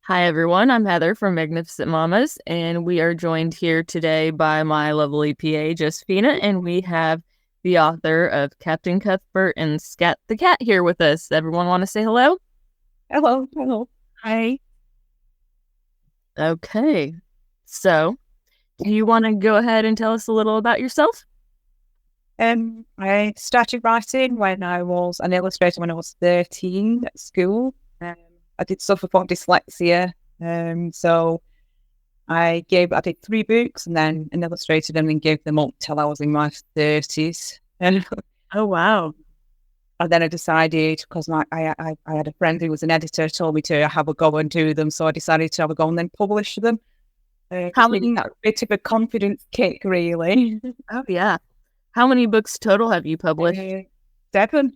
Hi, everyone. I'm Heather from Magnificent Mamas, and we are joined here today by my lovely PA, Josephina, and we have the author of Captain Cuthbert and Scat the Cat here with us. Everyone want to say hello? Hello, hello. Hi. Okay. So, do you want to go ahead and tell us a little about yourself? I started writing when I was an illustrator when I was 13 at school. I did suffer from dyslexia. So I did 3 books and then an illustrator them and gave them up till I was in my 30s. And Oh, wow. then I decided, because I had a friend who was an editor, told me to have a go and do them. So I decided to have a go and then publish them. How many? That bit of a confidence kick, really. Oh, yeah. How many books total have you published? 7.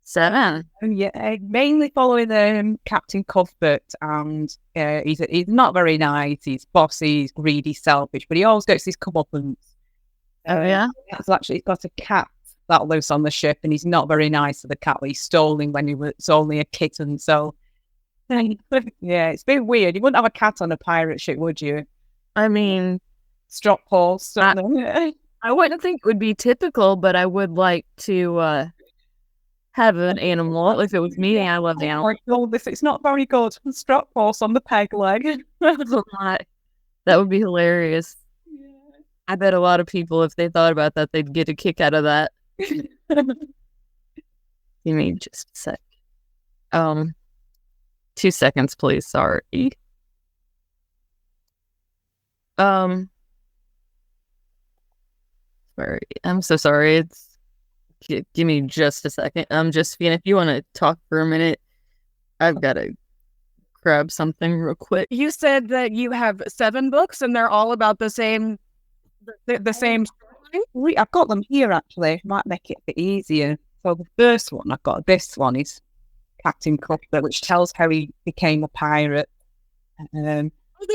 7. Yeah, mainly following Captain Cuthbert, and he's not very nice. He's bossy, he's greedy, selfish, but he always gets his comeuppance. Oh, yeah? He's got a cat that lives on the ship, and he's not very nice to the cat. He stole him when he was only a kitten. So, yeah, it's been weird. You wouldn't have a cat on a pirate ship, would you? I mean, Strop horse. I wouldn't think it would be typical, but I would like to have an animal. If it was me, I love animals. It's not very good. Strop horse on the peg leg. That would be hilarious. I bet a lot of people, if they thought about that, they'd get a kick out of that. Give me just a sec. 2 seconds, please. Sorry. Sorry. I'm so sorry. Give me just a second. Josephine, if you want to talk for a minute, I've got to grab something real quick. You said that you have 7 books and they're all about the same story? I've got them here, actually. Might make it a bit easier. So the first one I've got, this one is Captain Cuthbert, which tells how he became a pirate. They're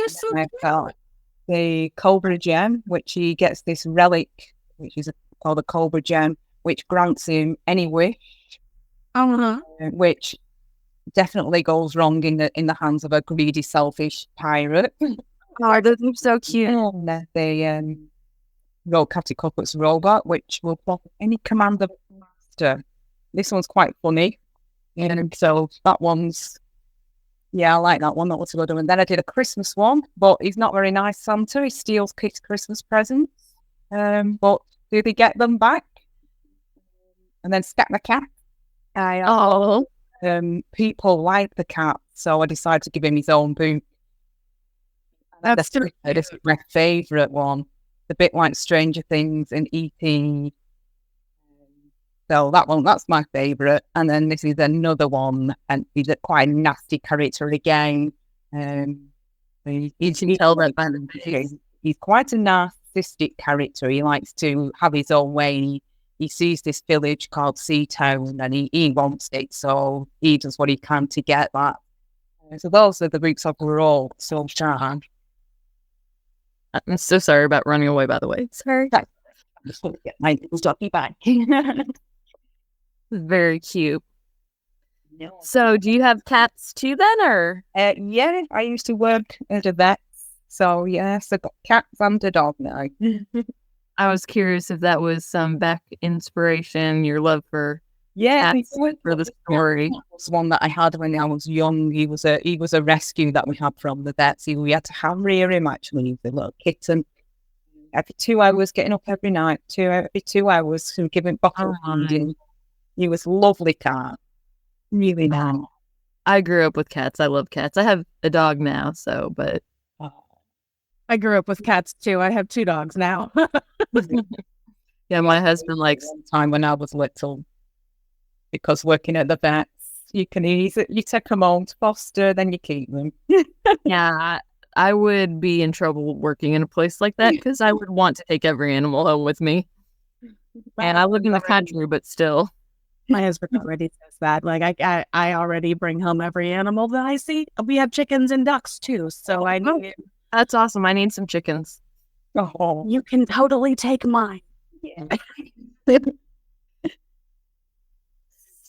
so I've got the Cobra Gem, which he gets this relic, which is called the Cobra Gem, which grants him any wish, which definitely goes wrong in the hands of a greedy, selfish pirate. Oh, those are so cute. And the Captain Cuthbert's robot, which will follow any command of the master. This one's quite funny. And so that one's, I like that one. That was a good one. And then I did a Christmas one, but he's not very nice, Santa. He steals kids' Christmas presents. But do they get them back? And then Scat the Cat. People like the cat, so I decided to give him his own book. This is my favourite one. The bit like Stranger Things and E.T. So that's my favourite. And then this is another one, and he's quite a nasty character again. You can tell that by the face. He's quite a narcissistic character. He likes to have his own way. He sees this village called Seatown, and he wants it, so he does what he can to get that. So those are the books overall so far. I'm so sorry about running away, by the way. Sorry. I just want to get my stuffy back. Very cute. No. So, do you have cats too then, or? Yeah, I used to work at a vet. So, yes, I've got cats and a dog now. I was curious if that was some back inspiration, your love for cats for the story. That was one that I had when I was young. He was a rescue that we had from the vets. We had to hand rear him, actually. He was a little kitten. Every 2 hours, getting up every night, every 2 hours, and giving bottle feeding. He was a lovely cat. Really nice. I grew up with cats. I love cats. I have a dog now, but I grew up with cats too. I have 2 dogs now. Yeah, my husband likes time when I was little, because working at the vets, you take them home to foster, then you keep them. Yeah, I would be in trouble working in a place like that because I would want to take every animal home with me. And I live in the country, but still. My husband already says that. Like I already bring home every animal that I see. We have chickens and ducks too, so I need. That's awesome. I need some chickens. Oh, you can totally take mine. Yeah.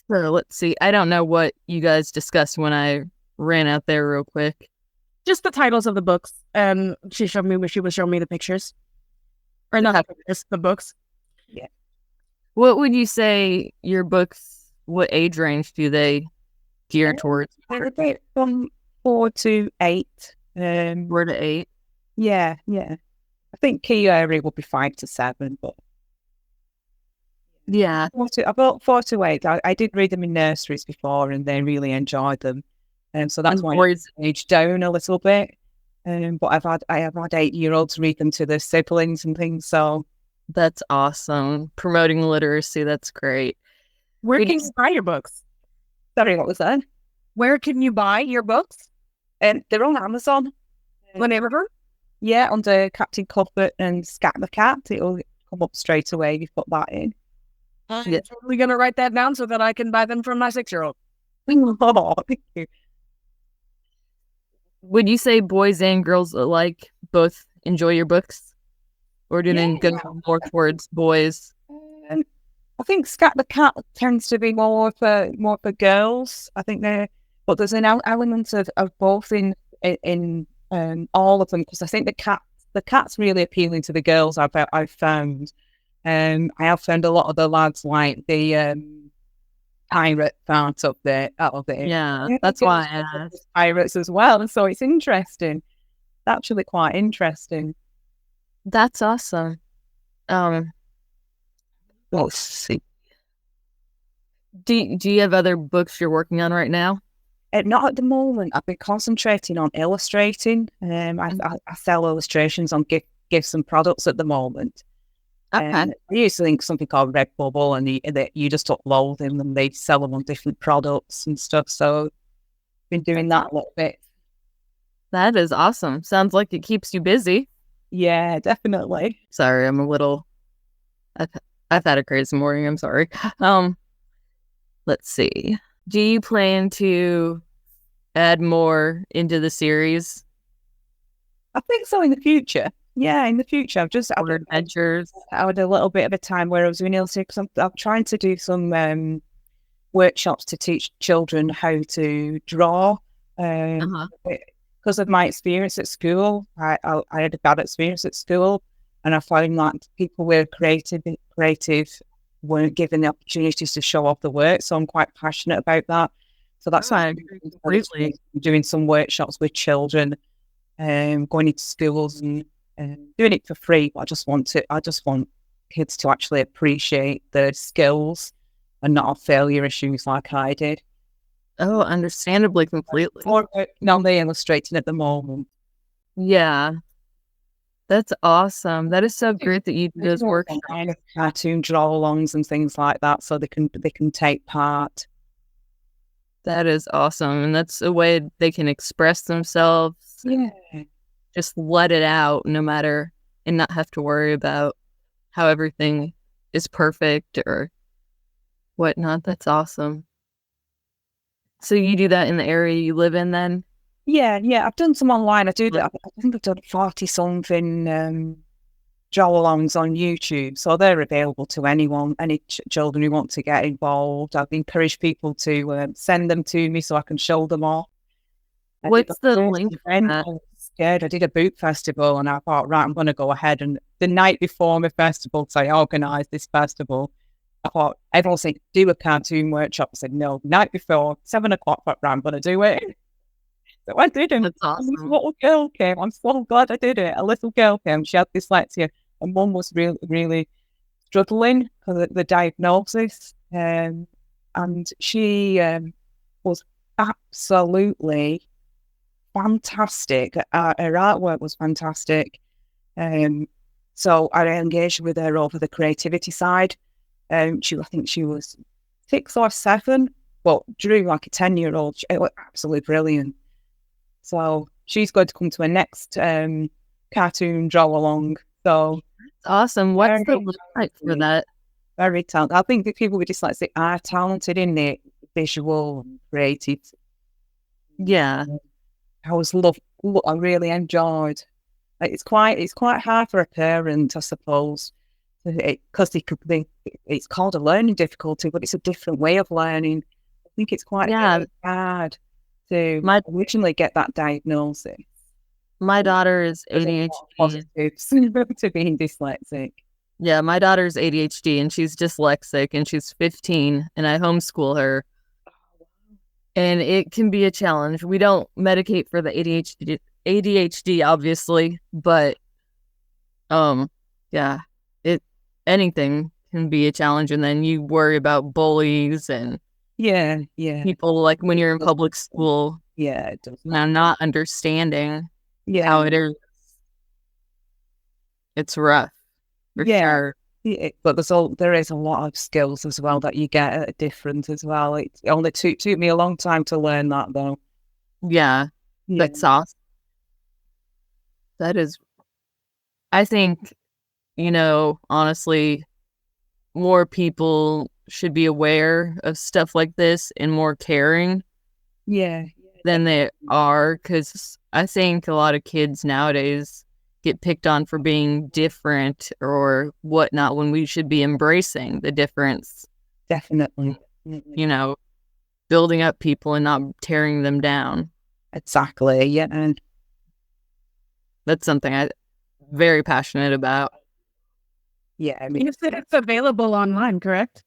So let's see. I don't know what you guys discussed when I ran out there real quick. just the titles of the books. And she was showing me the pictures. Or not the pictures, the books. Yeah. What would you say your books, what age range do they gear towards? They're a bit from 4 to 8. 4 to 8? Yeah. I think key area would be 5 to 7, but yeah, about 4 to 8. I did read them in nurseries before, and they really enjoyed them, so that's why I aged down a little bit. But I have had 8-year-olds read them to their siblings and things. So that's awesome. Promoting literacy, that's great. Where can you buy your books? Sorry, what was that? Where can you buy your books? They're on Amazon. Whenever? Yeah, under Captain Cuthbert and Scat the Cat. It'll come up straight away if you put that in. I'm totally going to write that down so that I can buy them from my 6-year-old. Oh, thank you. Would you say boys and girls alike both enjoy your books? Or do they go more towards boys? I think Scat the Cat tends to be more for girls. I think but there's an element of both in all of them, because I think the cat's really appealing to the girls. I've found. I have found a lot of the lads like the pirate part of it. Yeah, that's why I asked. Pirates as well, and so it's interesting. It's actually quite interesting. That's awesome. Let's see. Do you have other books you're working on right now? Not at the moment. I've been concentrating on illustrating. I sell illustrations on gifts and products at the moment. Okay. I used to think something called Redbubble, and you just upload them and they sell them on different products and stuff. So I've been doing that a little bit. That is awesome. Sounds like it keeps you busy. Yeah, definitely. Sorry, I'm a little. I've had a crazy morning. I'm sorry. Let's see. Do you plan to add more into the series? I think so in the future. Yeah, in the future. I've adventures. I had a little bit of a time where I was doing illustration, because I'm trying to do some workshops to teach children how to draw. Because of my experience at school, I had a bad experience at school, and I found that people were creative weren't given the opportunities to show off the work. So I'm quite passionate about that. So that's why I'm doing some workshops with children, going into schools and doing it for free. But I just want kids to actually appreciate their skills and not have failure issues like I did. Oh, understandably, completely. Now they're illustrating at the moment. Yeah. That's awesome. That is so great that you do those workshops. Cartoon draw-alongs and things like that, so they can take part. That is awesome. And that's a way they can express themselves. Yeah. Just let it out no matter, and not have to worry about how everything is perfect or whatnot. That's awesome. So you do that in the area you live in then? Yeah. I've done some online. I think I've done 40-something draw-alongs on YouTube, so they're available to anyone, any children who want to get involved. I've encouraged people to send them to me so I can show them off. What's the link? I was scared. I did a boot festival, and I thought, right, I'm going to go ahead. And the night before my festival, because I organised this festival, I thought, everyone said, do a cartoon workshop. I said, no, night before, 7 o'clock, right, I'm going to do it. So I did it. That's awesome. This little girl came. I'm so glad I did it. A little girl came. She had dyslexia. And mum was really, really struggling because of the diagnosis. And she was absolutely fantastic. Her artwork was fantastic. So I engaged with her over the creativity side. I think she was 6 or 7, but drew like a 10-year-old. It was absolutely brilliant. So she's going to come to her next cartoon draw-along. So awesome. What's the website for that? Very talented. I think the people with dyslexia are talented in it, visual, creative. Yeah. I really enjoyed. It's quite hard for a parent, I suppose, because it's called a learning difficulty, but it's a different way of learning. I think it's quite hard to originally get that diagnosis. My daughter is There's a lot of ADHD. positives to being dyslexic. Yeah, my daughter's ADHD and she's dyslexic and she's 15 and I homeschool her. And it can be a challenge. We don't medicate for the ADHD obviously, but yeah, anything can be a challenge, and then you worry about bullies and Yeah. people like when you're in public school. Yeah, it does. Not understanding Yeah. how it is. It's rough. For sure. Yeah, but there is a lot of skills as well that you get at different as well. It only took me a long time to learn that though. Yeah. That's awesome. That is, I think, honestly, more people should be aware of stuff like this and more caring than they are, because I think a lot of kids nowadays get picked on for being different or whatnot when we should be embracing the difference. Definitely. Building up people and not tearing them down. Exactly. Yeah. And that's something I'm very passionate about. Yeah. I mean, you said it's available online, correct?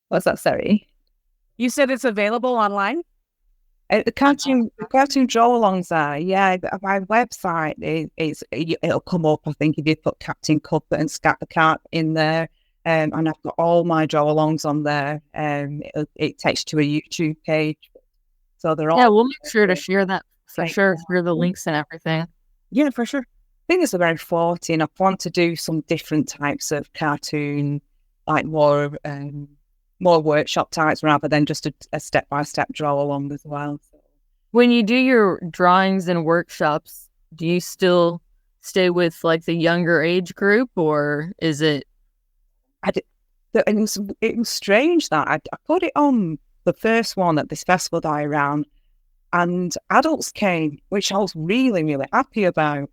What's that? Sorry. You said it's available online? The cartoon draw-alongs are, yeah. My website it'll come up. I think if you put Captain Cuthbert and Scat the Cat in there, and I've got all my draw-alongs on there. It takes to a YouTube page, so they're all. Yeah, we'll make sure to share that for sure through the links and everything. Yeah, for sure. I think it's around 40, and I want to do some different types of cartoon, like more workshop types rather than just a step-by-step draw along as well. So. When you do your drawings and workshops, do you still stay with like the younger age group, or is it? It was strange that I put it on the first one at this festival that I ran, and adults came, which I was really, really happy about.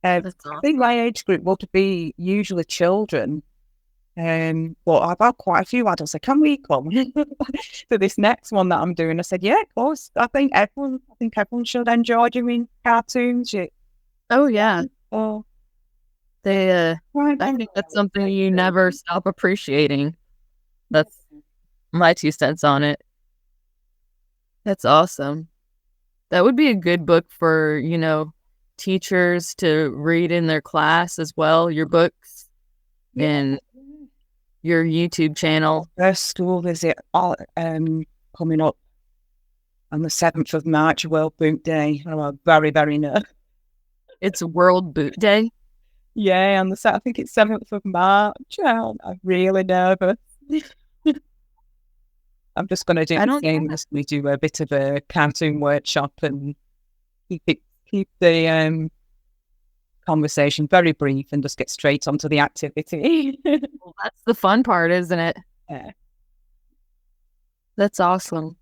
Awesome. I think my age group would be usually children. But I've had quite a few adults say, "Can we come to this next one that I'm doing?" I said, "Yeah, of course. I think everyone should enjoy doing cartoons." Oh yeah. Oh, I think that's something you never stop appreciating. That's my 2 cents on it. That's awesome. That would be a good book for teachers to read in their class as well. Your books and your YouTube channel. First school visit coming up on the 7th of March, World Boot Day. I'm very, very nervous. It's World Boot Day? Yeah, I think it's 7th of March. I'm really nervous. I'm just going to do the same as we do a bit of a cartoon workshop and keep the conversation very brief and just get straight onto the activity. Well, that's the fun part, isn't it? Yeah. That's awesome.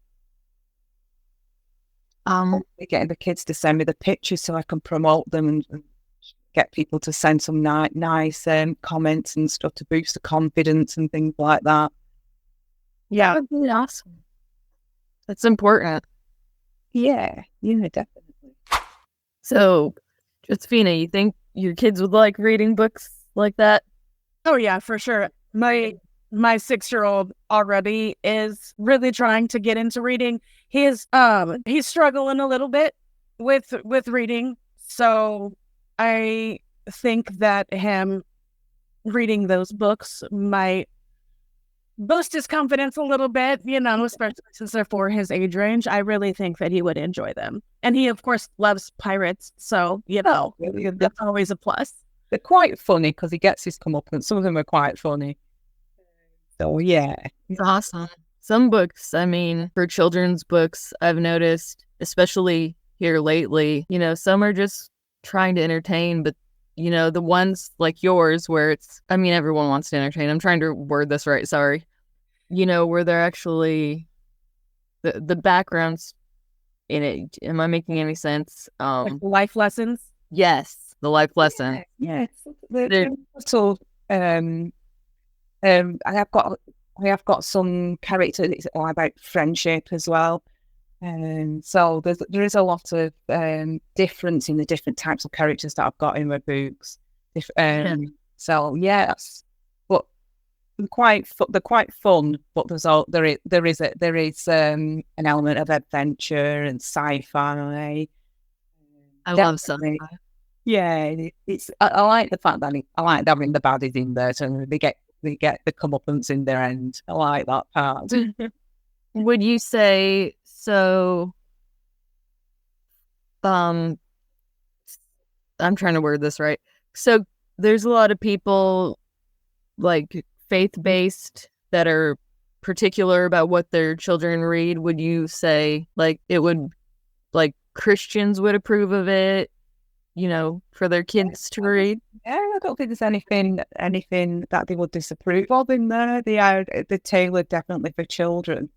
Getting the kids to send me the pictures so I can promote them and get people to send some nice comments and stuff to boost the confidence and things like that. Yeah, that'd be awesome. That's important. Yeah, definitely. So, Josephina, you think your kids would like reading books like that? Oh yeah, for sure. My 6-year-old already is really trying to get into reading. He's struggling a little bit with reading, so I think that him reading those books might boost his confidence a little bit, especially since they're for his age range. I really think that he would enjoy them. And he, of course, loves pirates, so, that's always a plus. They're quite funny because he gets his comeuppance. Some of them are quite funny. So, yeah. It's awesome. Some books, for children's books, I've noticed, especially here lately, some are just trying to entertain, but the ones like yours where it's, everyone wants to entertain. I'm trying to word this right. Sorry. Where they're actually the backgrounds in it. Am I making any sense? Like life lessons. Yes. The life lesson. Yeah. So, I have got some characters about friendship as well. So there is a lot of difference in the different types of characters that I've got in my books. So yeah, but they're quite fun. But there is an element of adventure and sci-fi. I love sci-fi. Yeah, I like the fact that I like having the baddies in there, so they get the comeuppance in their end. I like that part. Would you say so? I'm trying to word this right. So there's a lot of people like faith-based that are particular about what their children read. Would you say like it would like Christians would approve of it, for their kids to read? Yeah, I don't think there's anything that they would disapprove of in there. They're tailored definitely for children.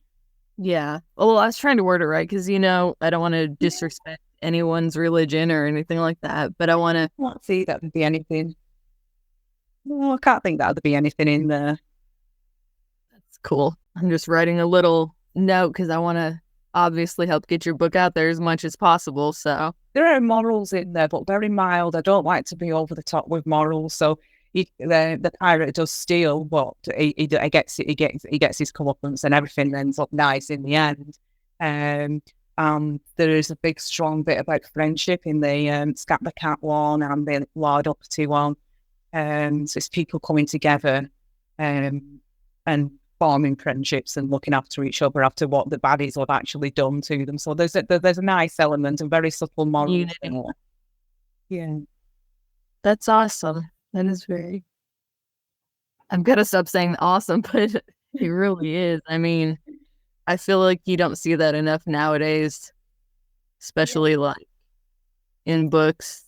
Yeah. Well, I was trying to word it right because, I don't want to disrespect anyone's religion or anything like that, but I want to... I can't see that would be anything. No, I can't think that would be anything in there. That's cool. I'm just writing a little note because I want to obviously help get your book out there as much as possible, so... There are morals in there, but very mild. I don't like to be over the top with morals, so... the pirate does steal, but he gets his comeuppance and everything ends up nice in the end. There is a big strong bit about friendship in the Scat the Cat one and the Lord Uppity one. So it's people coming together and forming friendships and looking after each other after what the baddies have actually done to them. So there's a nice element and very subtle moral. Yeah, that's awesome. That is very... I'm going to stop saying awesome, but it really is. I mean, I feel like you don't see that enough nowadays, especially like in books.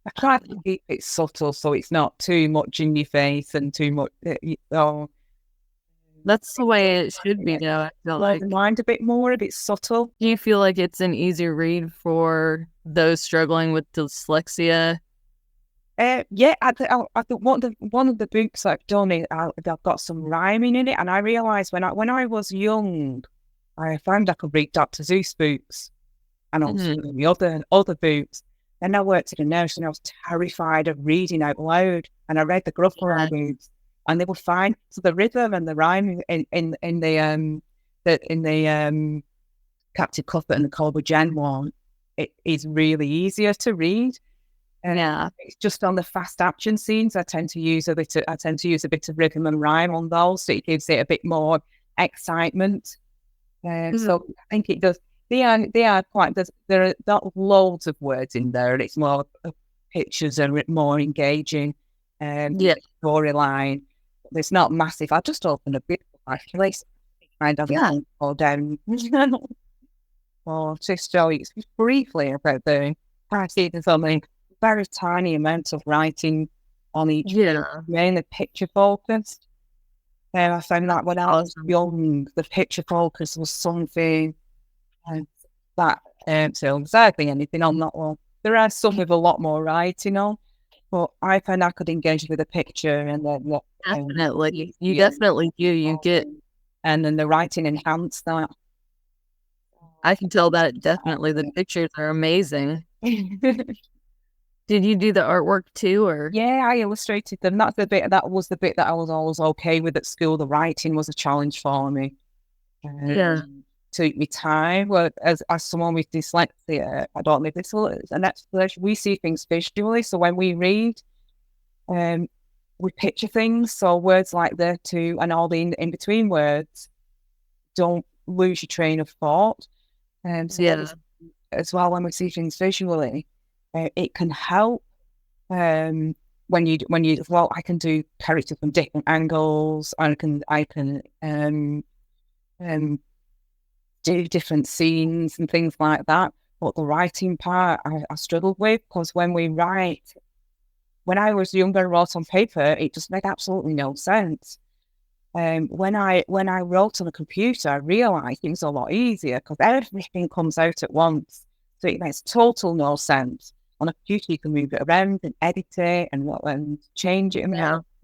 I try to keep it subtle so it's not too much in your face and too much. That's the way it should be now. I feel like the mind a bit more, a bit subtle. Do you feel like it's an easier read for those struggling with dyslexia? Yeah, I think one of the books I've done is I've got some rhyming in it, and I realised when I was young, I found I could read Dr. Seuss books, and also the other books. Then I worked at a nurse, and I was terrified of reading out loud, and I read the Gruffalo books, and they were fine. So the rhythm and the rhyme in the Captain Cuthbert and the Colbert Jen one, it is really easier to read. And it's just on the fast action scenes. I tend to use a bit of rhythm and rhyme on those, so it gives it a bit more excitement. So I think it does. They are quite. There are not loads of words in there, and it's more pictures and more engaging. Storyline. It's not massive. I'll just open a bit actually. Kind of go down. Or just show you briefly about the something. Very tiny amount of writing on each mainly picture focused. I found that when I was young, the picture focus was something that so exactly anything on that one. There are some with a lot more writing on, but I found I could engage with a picture and then definitely you definitely do. You get, and then the writing enhanced that. I can tell that definitely the pictures are amazing. Did you do the artwork too, or? Yeah, I illustrated them. That was the bit that I was always okay with at school. The writing was a challenge for me. Took me time. Well, as someone with dyslexia, I don't know if this is an explanation. We see things visually, so when we read, we picture things. So words like there too, and all the in between words, don't lose your train of thought. As well, when we see things visually. It can help when you I can do characters from different angles. I can do different scenes and things like that. But the writing part I struggled with, because when I was younger and wrote on paper, it just made absolutely no sense. When I wrote on a computer, I realised it was a lot easier because everything comes out at once, so it makes total no sense. On a computer, you can move it around and edit it and change it,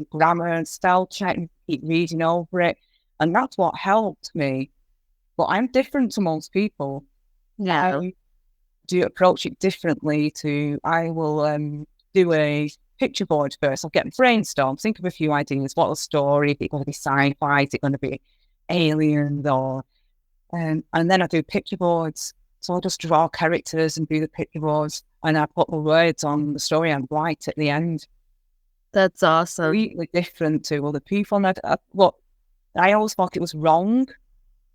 grammar and spell check, and keep reading over it. And that's what helped me But I'm different to most people. Yeah. I do approach it differently I will do a picture board first. I'll get brainstorm, think of a few ideas. What's the story? Is it going to be sci-fi? Is it going to be aliens? Or and then I do picture boards. So I'll just draw characters and do the picture boards, and I put the words on the story and write at the end. That's awesome. Completely different to other people. And I always thought it was wrong,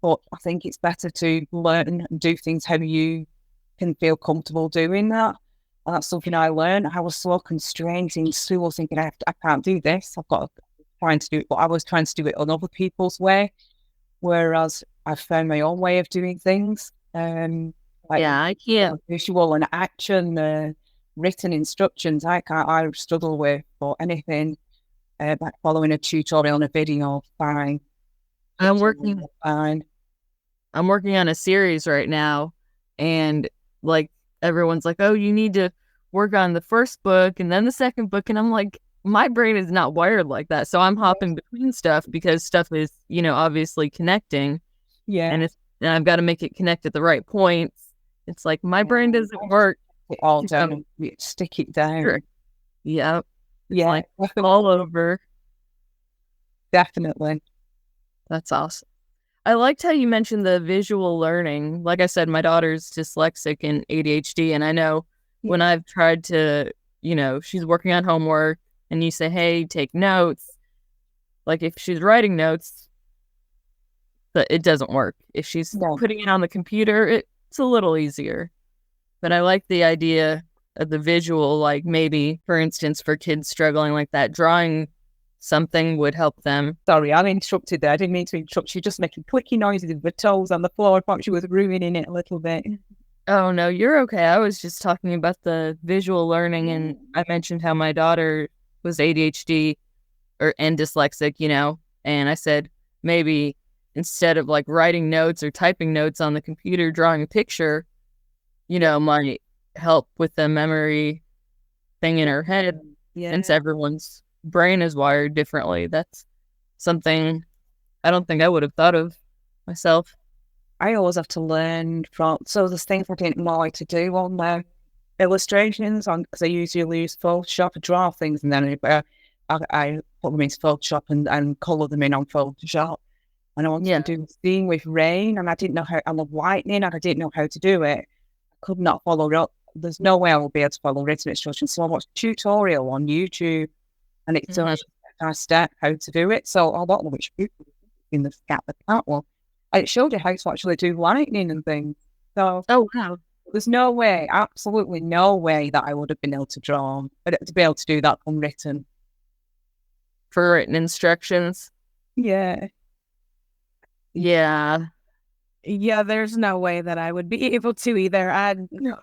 but I think it's better to learn and do things how you can feel comfortable doing that. And that's something I learned. I was so constrained in school, thinking I can't do this. I've got to trying to do it, but I was trying to do it on other people's way. Whereas I found my own way of doing things. Like I can't. Visual and action, written instructions. I struggle with or anything. Like following a tutorial on a video, fine. I'm working fine. I'm working on a series right now, and like everyone's like, "Oh, you need to work on the first book and then the second book," and I'm like, my brain is not wired like that, so I'm hopping between stuff because stuff is, obviously connecting. Yeah, and I've got to make it connect at the right points. It's like my brain doesn't work. It all down, stick it down. Sure. Yeah, yeah, like all over. Definitely. That's awesome. I liked how you mentioned the visual learning. Like I said, my daughter's dyslexic and ADHD, and I know when I've tried to, she's working on homework, and you say, "Hey, take notes." Like if she's writing notes, but it doesn't work. If she's putting it on the computer, it's a little easier. But I like the idea of the visual, like maybe, for instance, for kids struggling like that, drawing something would help them. Sorry, I interrupted there. I didn't mean to interrupt. She's just making clicky noises with her toes on the floor. I thought she was ruining it a little bit. Oh, no, you're okay. I was just talking about the visual learning, and I mentioned how my daughter was ADHD and dyslexic, and I said maybe instead of like writing notes or typing notes on the computer, drawing a picture, might help with the memory thing in her head. Since everyone's brain is wired differently, that's something I don't think I would have thought of myself. I always have to learn from, so there's things I didn't know how to do on the illustrations because I usually use Photoshop to draw things, and then I put them into Photoshop and colour them in on Photoshop. And I wanted to do a scene with rain, and I didn't know how, and the lightning, and I didn't know how to do it. I could not follow up. There's no way I will be able to follow written instructions. So I watched a tutorial on YouTube, and it tells you step by step how to do it. So I don't know which book in the Scat the Cat one. And it showed you how to actually do lightning and things. So wow. There's no way, absolutely no way that I would have been able to draw, but to be able to do that unwritten. For written instructions? Yeah. Yeah. Yeah, there's no way that I would be able to either. No.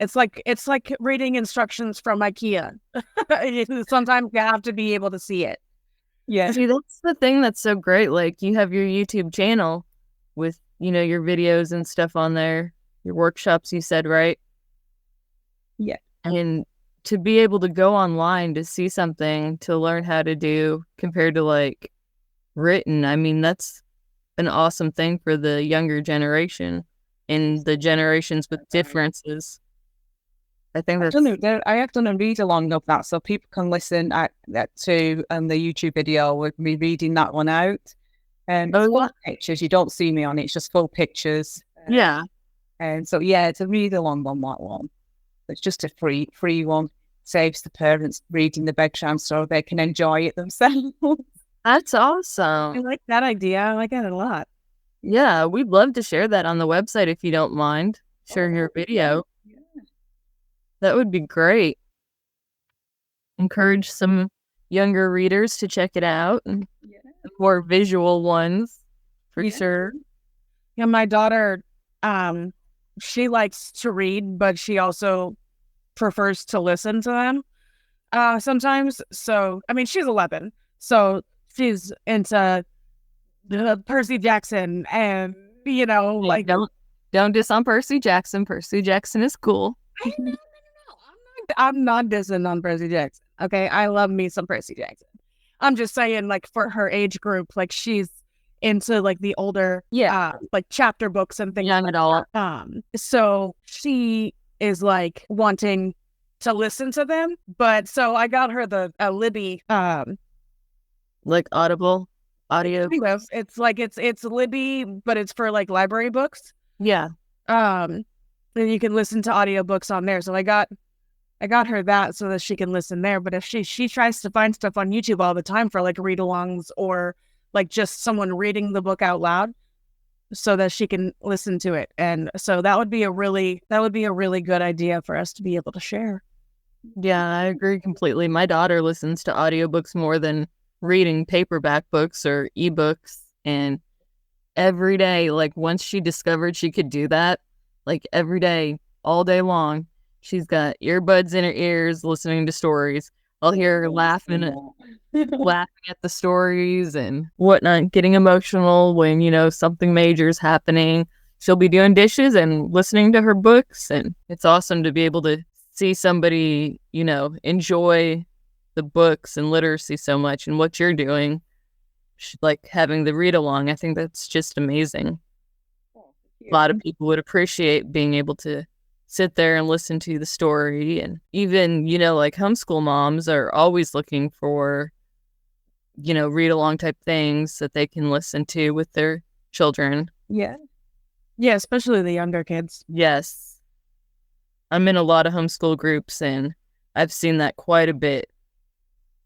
It's like reading instructions from IKEA. Sometimes you have to be able to see it. Yeah. See, that's the thing that's so great. Like you have your YouTube channel with, your videos and stuff on there, your workshops, you said, right? Yeah. And to be able to go online to see something to learn how to do compared to like written, I mean, that's an awesome thing for the younger generation and the generations with differences. I think that's... I have done a read along of that so people can listen to the YouTube video with me reading that one out. And full pictures, you don't see me on it, it's just full pictures. Yeah. And so, it's a read along on that one. It's just a free one. Saves the parents reading the bedtime so they can enjoy it themselves. That's awesome. I like that idea. I like that a lot. Yeah, we'd love to share that on the website if you don't mind sharing your video. Yeah. That would be great. Encourage some younger readers to check it out, and the more visual ones for sure. Yeah, my daughter, she likes to read, but she also prefers to listen to them sometimes. So, I mean, she's 11, so she's into Percy Jackson, and like don't diss on Percy Jackson. Percy Jackson is cool. No. I'm not dissing on Percy Jackson. Okay, I love me some Percy Jackson. I'm just saying, like for her age group, like she's into like the older, like chapter books and things. Young adult. So she is like wanting to listen to them, but so I got her the Libby, like Audible audio. It's like it's Libby, but it's for like library books. Yeah. And you can listen to audiobooks on there. So I got her that so that she can listen there. But if she tries to find stuff on YouTube all the time for like read-alongs or like just someone reading the book out loud so that she can listen to it. And so that would be a really good idea for us to be able to share. Yeah, I agree completely. My daughter listens to audiobooks more than reading paperback books or ebooks. And every day, like once she discovered she could do that, like every day, all day long, she's got earbuds in her ears listening to stories. I'll hear her laughing at the stories and whatnot, getting emotional when, you know, something major is happening. She'll be doing dishes and listening to her books. And it's awesome to be able to see somebody, you know, enjoy the books and literacy so much and what you're doing, like having the read along. I think that's just amazing. A lot of people would appreciate being able to sit there and listen to the story. And even, you know, like homeschool moms are always looking for, you know, read along type things that they can listen to with their children. Yeah, especially the younger kids. Yes. I'm in a lot of homeschool groups and I've seen that quite a bit,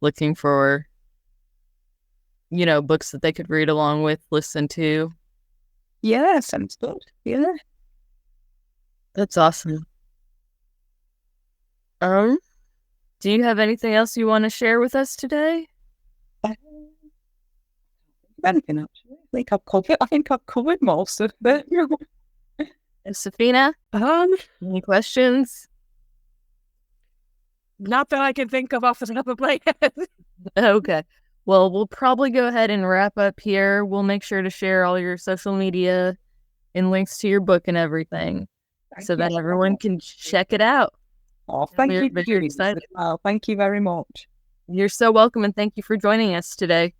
looking for, you know, books that they could read along with, listen to. Yeah, sounds good. Yeah. That's awesome. Do you have anything else you want to share with us today? Anything actually? I think I've covered most of it. And Safina, any questions? Not that I can think of off the top of my head. Okay. Well, we'll probably go ahead and wrap up here. We'll make sure to share all your social media and links to your book and everything so that everyone can check it out. Oh, thank you. Very excited. Thank you very much. You're so welcome, and thank you for joining us today.